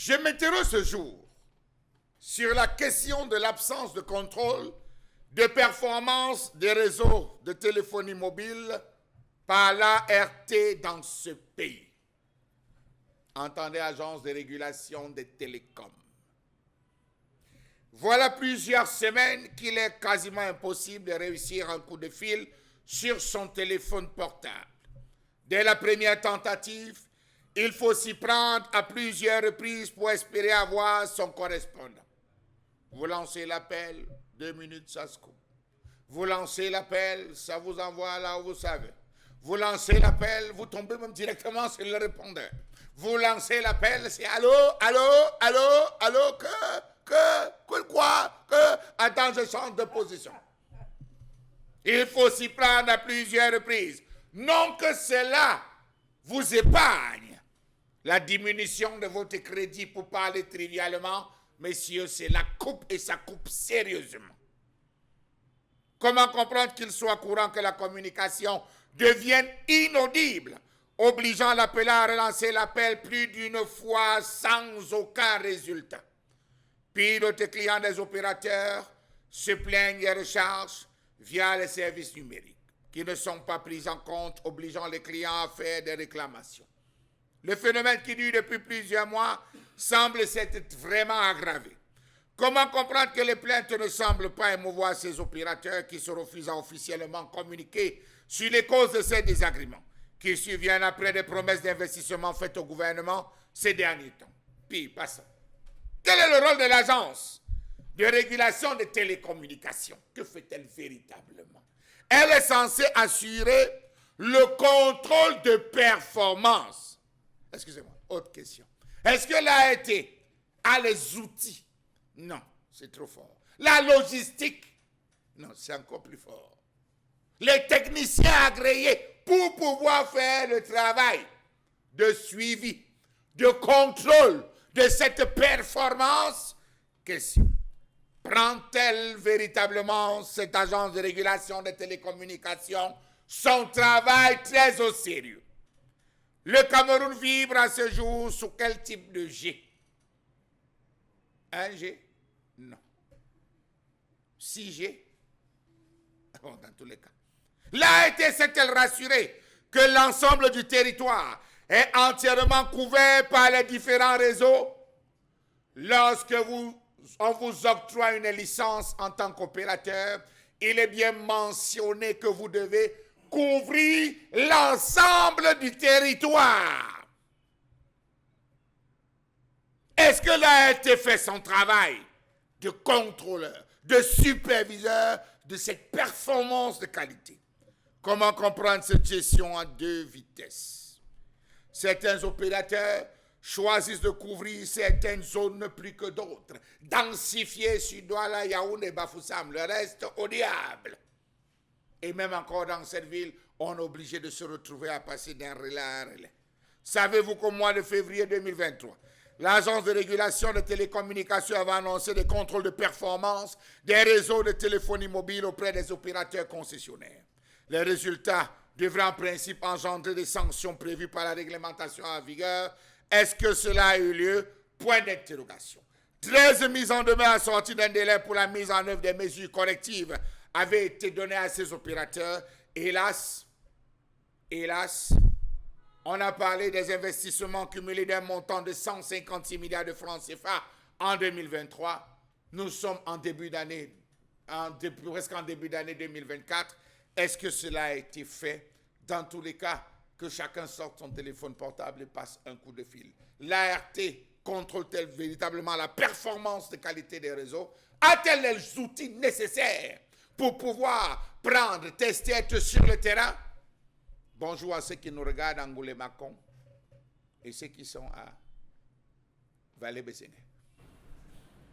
Je m'interroge ce jour sur la question de l'absence de contrôle de performance des réseaux de téléphonie mobile par l'ART dans ce pays. Entendez, Agence de régulation des télécoms. Voilà plusieurs semaines qu'il est quasiment impossible de réussir un coup de fil sur son téléphone portable. Dès la première tentative, il faut s'y prendre à plusieurs reprises pour espérer avoir son correspondant. Vous lancez l'appel, 2 minutes, ça se coupe. Vous lancez l'appel, ça vous envoie là où vous savez. Vous lancez l'appel, vous tombez même directement sur le répondeur. Vous lancez l'appel, c'est allô, attends, je change de position. Il faut s'y prendre à plusieurs reprises. Non que cela vous épargne la diminution de votre crédit pour parler trivialement, messieurs, c'est la coupe et ça coupe sérieusement. Comment comprendre qu'il soit courant que la communication devienne inaudible, obligeant l'appelant à relancer l'appel plus d'une fois sans aucun résultat? Puis d'autres clients des opérateurs se plaignent des recharges via les services numériques qui ne sont pas pris en compte, obligeant les clients à faire des réclamations. Le phénomène qui dure depuis plusieurs mois semble s'être vraiment aggravé. Comment comprendre que les plaintes ne semblent pas émouvoir ces opérateurs qui se refusent à officiellement communiquer sur les causes de ces désagréments, qui surviennent après des promesses d'investissement faites au gouvernement ces derniers temps? Puis, passons. Quel est le rôle de l'agence de régulation des télécommunications? Que fait-elle véritablement? Elle est censée assurer le contrôle de performance. Excusez-moi, autre question. Est-ce que l'ART a les outils? Non, c'est trop fort. La logistique? Non, c'est encore plus fort. Les techniciens agréés pour pouvoir faire le travail de suivi, de contrôle de cette performance? Question. Prend-elle véritablement cette agence de régulation des télécommunications son travail très au sérieux? Le Cameroun vibre à ce jour sous quel type de G? Un G? Non. 6G? Bon, dans tous les cas. L'ART s'est-elle rassurée que l'ensemble du territoire est entièrement couvert par les différents réseaux? Lorsque on vous octroie une licence en tant qu'opérateur, il est bien mentionné que vous devez couvrir l'ensemble du territoire. Est-ce que l'ART fait son travail de contrôleur, de superviseur de cette performance de qualité? Comment comprendre cette gestion à 2 vitesses? Certains opérateurs choisissent de couvrir certaines zones plus que d'autres, densifier sur Douala, Yaoundé, Bafoussam, le reste au diable. Et même encore dans cette ville, on est obligé de se retrouver à passer d'un relais à un relais. Savez-vous qu'au mois de février 2023, l'Agence de régulation des télécommunications avait annoncé des contrôles de performance des réseaux de téléphonie mobile auprès des opérateurs concessionnaires? Les résultats devraient en principe engendrer des sanctions prévues par la réglementation en vigueur. Est-ce que cela a eu lieu? Point d'interrogation. 13 mises en demeure assorties d'un délai pour la mise en œuvre des mesures correctives avaient été données à ces opérateurs. Hélas, on a parlé des investissements cumulés d'un montant de 156 milliards de francs CFA en 2023. Nous sommes en début d'année, presque en début d'année 2024. Est-ce que cela a été fait? Dans tous les cas, que chacun sorte son téléphone portable et passe un coup de fil. L'ART contrôle-t-elle véritablement la performance de qualité des réseaux? A-t-elle les outils nécessaires pour pouvoir prendre, tester, être sur le terrain? Bonjour à ceux qui nous regardent à Angoulé-Macon et ceux qui sont à Vallée-Besséné.